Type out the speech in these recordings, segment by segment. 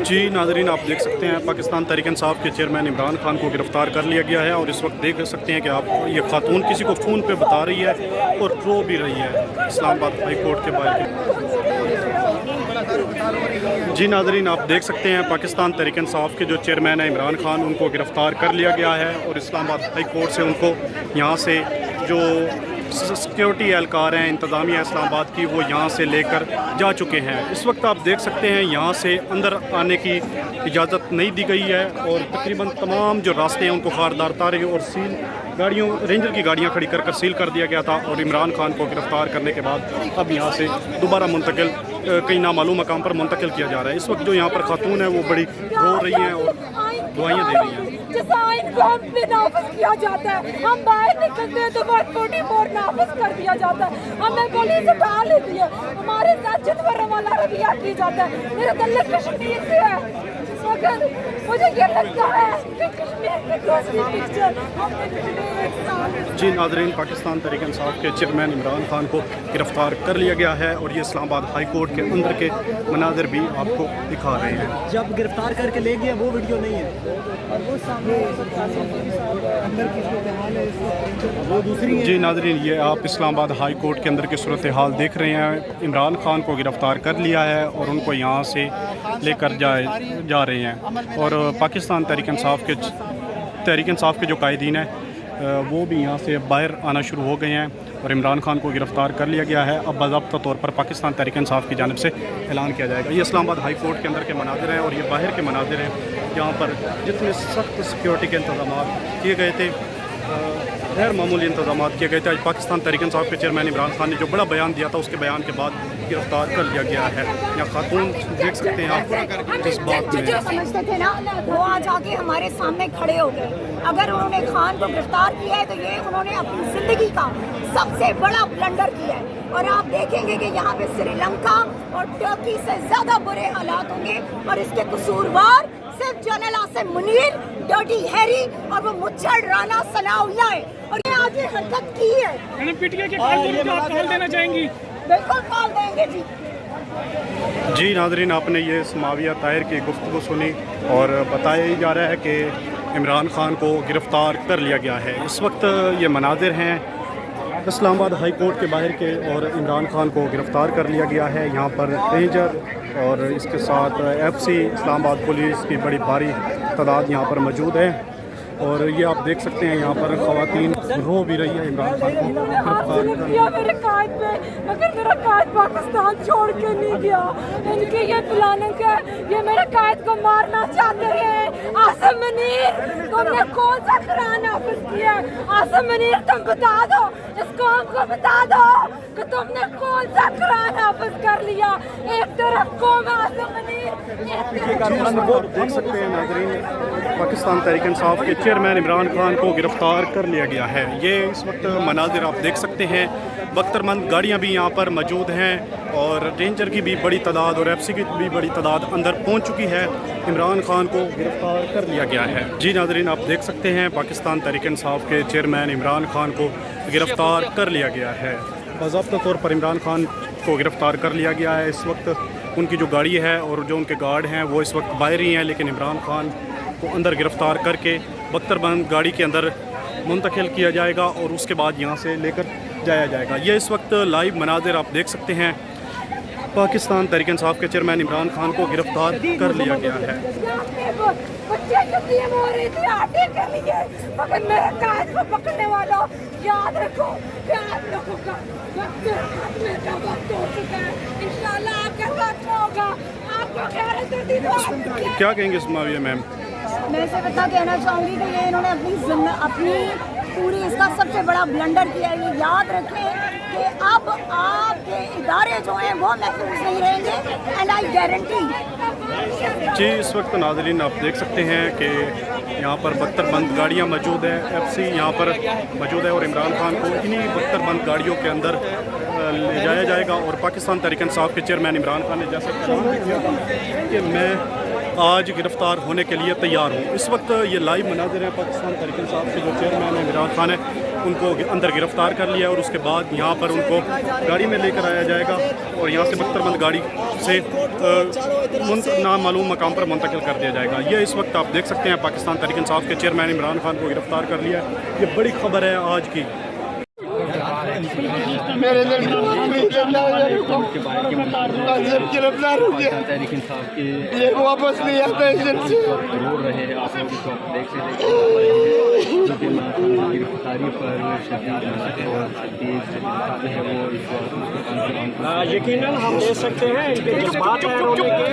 जी नाज़रीन, आप देख सकते हैं पाकिस्तान तहरीक इंसाफ के चेयरमैन इमरान खान को गिरफ़्तार कर लिया गया है और इस वक्त देख सकते हैं कि आप ये खातून किसी को फ़ोन पे बता रही है और रो भी रही है इस्लामाबाद हाई कोर्ट के बाहर। जी नाज़रीन, आप देख सकते हैं पाकिस्तान तहरीक इंसाफ के जो चेयरमैन है इमरान खान, उनको गिरफ़्तार कर लिया गया है और इस्लामाबाद हाई कोर्ट से उनको यहाँ से जो सिक्योरिटी एहलकार हैं इंतज़ामिया इस्लामाबाद की, वो यहाँ से लेकर जा चुके हैं। इस वक्त आप देख सकते हैं यहाँ से अंदर आने की इजाज़त नहीं दी गई है और तकरीबन तमाम जो रास्ते हैं उनको खारदार तारे और सील गाड़ियों रेंजर की गाड़ियाँ खड़ी कर सील कर दिया गया था और इमरान खान को गिरफ़्तार करने के बाद अब यहाँ से दोबारा मुंतकिल कहीं नामालूम मकाम पर मुंतकिल किया जा रहा है। इस वक्त जो यहाँ पर खातून है वो बड़ी रो रही हैं और दुआएं दे रही हैं। आइन को हम पे नाफिज किया जाता है, हम बाहर निकलते हैं तो 144 नाफिज कर दिया जाता है, हमें पुलिस उठा लेती है, हमारे साथ जानवरों वाला रवैया किया जाता है। मेरा ताल्लुक कश्मीर से है, मगर मुझे ये लगता है कि कश्मीर की दूसरी पिक्चर हमने पिछले 1 साल। जी नाज़रीन, पाकिस्तान तहरीक इंसाफ के चेयरमैन इमरान खान को गिरफ़्तार कर लिया गया है और ये इस्लामाबाद हाई कोर्ट के अंदर के मनाज़िर भी आपको दिखा रहे हैं। जब गिरफ्तार करके ले गया वो वीडियो नहीं है और वो सामने अंदर की सूरत हाल है, वो दूसरी है। जी नाज़रीन, ये आप इस्लामाबाद हाई कोर्ट के अंदर की सूरत हाल देख रहे हैं। इमरान खान को गिरफ़्तार कर लिया है और उनको यहाँ से लेकर जा रहे हैं और पाकिस्तान तहरीक इंसाफ के जो कायदीन हैं वो भी यहाँ से बाहर आना शुरू हो गए हैं और इमरान खान को गिरफ़्तार कर लिया गया है। अब बाज़ाब्ता तौर पर पाकिस्तान तहरीक इंसाफ की जानिब से ऐलान किया जाएगा। ये इस्लामाबाद हाई कोर्ट के अंदर के मनाज़िर हैं और ये बाहर के मनाज़िर हैं जहाँ पर जितने सख्त सिक्योरिटी के इंतज़ाम किए गए थे, गैर मामूली इंतज़ाम किए गए थे। आज पाकिस्तान तहरीक इंसाफ के चेयरमैन इमरान खान ने जो बड़ा बयान दिया था, उसके बयान के बाद गिरफ़्तार कर लिया गया है। यहाँ खातून देख सकते हैं आप इस बात में समझते थे ना, वो आज आके हमारे सामने खड़े हो गए। अगर उन्होंने खान को गिरफ्तार किया है तो ये उन्होंने अपनी ज़िंदगी का सबसे बड़ा ब्लंडर किया है और आप देखेंगे कि यहाँ पे श्रीलंका और टर्की से ज़्यादा बुरे हालात होंगे और इसके कसूरवार सिर्फ general Asim Munir, dirty Harry और वो मुच्छड़ राना सनाउल्लाह है और ये आज ये हरकत की है। पीटीआई के कॉल देना चाहेंगी? बिल्कुल कॉल देंगे जी। जी नाज़रीन, आपने ये समाविया ताहिर की गुफ्तगू सुनी और बताया जा रहा है कि इमरान खान को गिरफ़्तार कर लिया गया है। इस वक्त ये मनाज़िर हैं इस्लामाबाद हाई कोर्ट के बाहर के और इमरान खान को गिरफ़्तार कर लिया गया है। यहाँ पर रेंजर और इसके साथ FC इस्लामाबाद पुलिस की बड़ी भारी तादाद यहाँ पर मौजूद है और ये आप देख सकते हैं यहाँ पर ख़वातीन रो भी रही है इमरान खान को गिरफ़्तार किया मेरे कायद पे, मगर मेरा कायद पाकिस्तान छोड़ के नहीं गया। इनकी ये प्लानिंग है, ये मेरे कायद को मारना चाहते हैं। आसिम मुनीर, तुमने कौन सा कुरान नाफिज किया? आसिम मुनीर, तुम बता दो, इस कौम को बता दो कि तुमने कौन सा कुरान नाफिज कर लिया। एक तरफ कौम आसिम मुनीर, देख सकते हैं नाज़रीन, पाकिस्तान तहरीक इंसाफ के चेयरमैन इमरान खान को गिरफ़्तार कर लिया गया है। ये इस वक्त मनाज़िर आप देख सकते हैं। बख्तरबंद गाड़ियाँ भी यहाँ पर मौजूद हैं और रेंजर की भी बड़ी तादाद और FC की भी बड़ी तादाद अंदर पहुँच चुकी है। इमरान खान को गिरफ़्तार कर लिया गया है। जी नाज़रीन, आप देख सकते हैं पाकिस्तान तहरीक इंसाफ के चेयरमैन इमरान खान को गिरफ़्तार कर लिया गया है। बाज़ाब्ता तौर पर इमरान खान को गिरफ़्तार कर लिया गया है। इस वक्त उनकी जो गाड़ी है और जो उनके गार्ड हैं वो इस वक्त बाहर ही हैं, लेकिन इमरान खान को अंदर गिरफ़्तार करके बख्तरबंद गाड़ी के अंदर मुंतकिल किया जाएगा और उसके बाद यहाँ से लेकर जाया जाएगा। ये इस वक्त लाइव मनाज़िर आप देख सकते हैं। पाकिस्तान तहरीक इंसाफ के चेयरमैन इमरान खान को गिरफ़्तार कर लिया गया है। मगर मेरे कायद को पकड़ने वालों, याद रखो कि आप लोगों का वक्त का वक्त हो चुका है। इंशाल्लाह आपका वक्त होगा। आपको क्या कहेंगे समाविया मैम? मैं इसे पता कहना चाहूँगी कि ये इन्होंने अपनी पूरी इसका सबसे बड़ा ब्लंडर किया है। ये याद रखें कि अब आपके इदारे जो हैं वो महफूज नहीं रहेंगे एंड आई गारंटी। जी इस वक्त नाज़रीन आप देख सकते हैं कि यहाँ पर बख्तरबंद गाड़ियाँ मौजूद है, FC यहाँ पर मौजूद है और इमरान खान को इन्हीं बख्तरबंद गाड़ियों के अंदर ले जाया जाएगा। और पाकिस्तान तहरीक इंसाफ के चेयरमैन इमरान खान ने जैसा ऐलान किया कि मैं आज गिरफ़्तार होने के लिए तैयार हूँ। इस वक्त ये लाइव मनाज़िर हैं पाकिस्तान तहरीक इंसाफ के जो चेयरमैन है इमरान खान है, उनको अंदर गिरफ़्तार कर लिया और उसके बाद यहाँ पर उनको गाड़ी में लेकर आया जाएगा और यहाँ से बख्तरबंद गाड़ी से नामालूम मकाम पर मुंतकिल कर दिया जाएगा। ये इस वक्त आप देख सकते हैं पाकिस्तान तहरीक इंसाफ के चेयरमैन इमरान खान को गिरफ़्तार कर लिया है। ये बड़ी खबर है आज की। मेरे गिरफ्तार हो गया, ये वापस नहीं आता है जेल से। यकीनन हम दे सकते हैं इनके जज्बात हैं रोने के।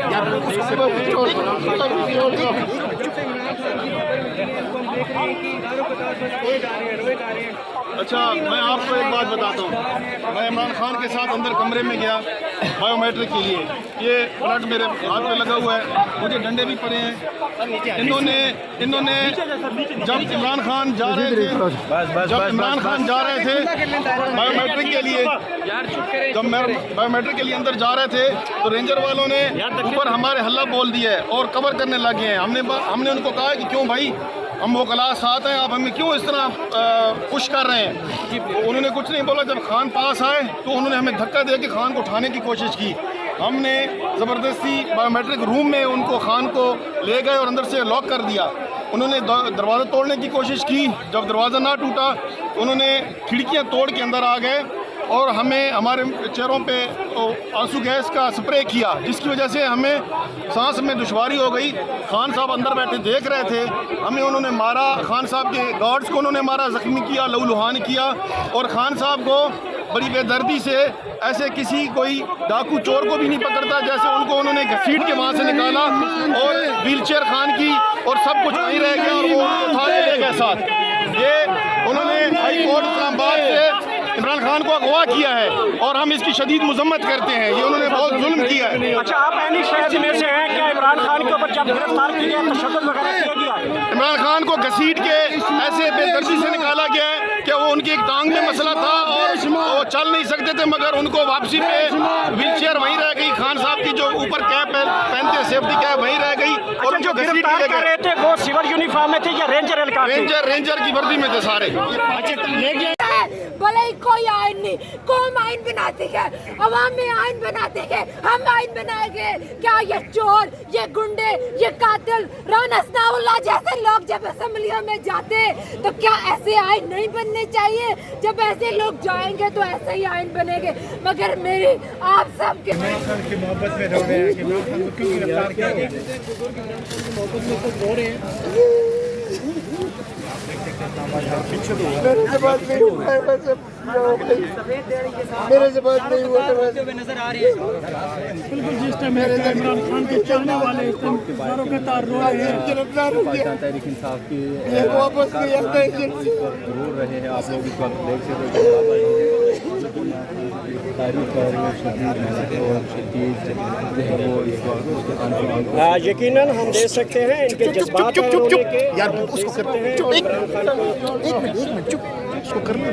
अच्छा, मैं आपको एक बात बताता हूँ। मैं इमरान खान के साथ अंदर कमरे में गया बायोमेट्रिक के लिए। ये ब्लड मेरे हाथ पे लगा हुआ है, मुझे डंडे भी पड़े हैं। इन्होंने जब इमरान खान जा रहे थे बायोमेट्रिक के लिए, जब बायोमेट्रिक के लिए अंदर जा रहे थे तो रेंजर वालों ने ऊपर हमारे हल्ला बोल दिया है और कवर करने लगे हैं। हमने उनको कहा कि क्यों भाई, हम वो क्लास साथ हैं, आप हमें क्यों इस तरह पुश कर रहे हैं। उन्होंने कुछ नहीं बोला। जब खान पास आए तो उन्होंने हमें धक्का दे के खान को उठाने की कोशिश की। हमने ज़बरदस्ती बायोमेट्रिक रूम में उनको खान को ले गए और अंदर से लॉक कर दिया। उन्होंने दरवाज़ा तोड़ने की कोशिश की। जब दरवाज़ा ना टूटा उन्होंने खिड़कियां तोड़ के अंदर आ गए और हमें हमारे चेहरों पे आंसू गैस का स्प्रे किया, जिसकी वजह से हमें सांस में दुश्वारी हो गई। खान साहब अंदर बैठे देख रहे थे, हमें उन्होंने मारा। खान साहब के गार्ड्स को उन्होंने मारा, ज़ख्मी किया, लहूलुहान किया। और खान साहब को बड़ी बेदर्दी से, ऐसे किसी कोई डाकू चोर को भी नहीं पकड़ता, जैसे उनको उन्होंने घसीट के वहाँ से निकाला और व्हीलचेयर खान की और सब कुछ वहीं रह गया और वो उनको उठा के ले गए साथ। ये उन्होंने हाई कोर्ट इस्लामाबाद से इमरान खान को अगवा किया है और हम इसकी शदीद मजम्मत करते हैं। ये उन्होंने बहुत जुल्म किया है। अच्छा, आप एनी शहर में से हैं क्या? इमरान खान के ऊपर जब गिरफ्तार किया गया तशद्दुद वगैरह किया गया? इमरान खान को घसीट के ऐसे बेदर्दी से निकाला गया है कि वो उनकी एक टांग में मसला था और वो चल नहीं सकते थे, मगर उनको वापसी पे व्हीलचेयर वहीं रह गई। खान साहब की जो ऊपर कैप पहनते हैं, सेफ्टी कैप वहीं रह गई और जो गिरफ्तार कर रहे थे वो सिविल यूनिफॉर्म में थे या रेंजर की वर्दी में थे सारे। भले ही कोई आइन नहीं, कौम आइन बनाती है, अवाम में आइन बनाते हैं, हम आइन बनाएंगे क्या? ये चोर, ये गुंडे, ये कातिल, राना सनाउल्लाह जैसे लोग जब असेंबलियों में जाते तो क्या ऐसे आइन नहीं बनने चाहिए? जब ऐसे लोग जाएंगे तो ऐसे ही आइन बनेंगे। मगर मेरी आप सब के मोहब्बत में रो रहे हैं कि इमरान खान को क्यों गिरफ्तार किया गया? मोहब्बत में तो रो रहे हैं। मेरे से बात नहीं हुआ है, मेरे से बात नहीं हुआ है। नजर आ रही है बिल्कुल जिस टाइम इमरान खान के चाहने वाले तारों के तार रो रहे हैं। गिरफ्तार हो गया, तहरीक इंसाफ की ये वापस नहीं आता है जेल से। जरूर रहे हैं आप लोग इस वक्त देख सकते हैं तारीख पर शदीद मेहनत और शदीद जो है वो इस वक्त यकीनन हम दे सकते हैं इनके जज्बात हैं रोने के। यार उसको करते हैं, एक मिनट चुप, उसको करना।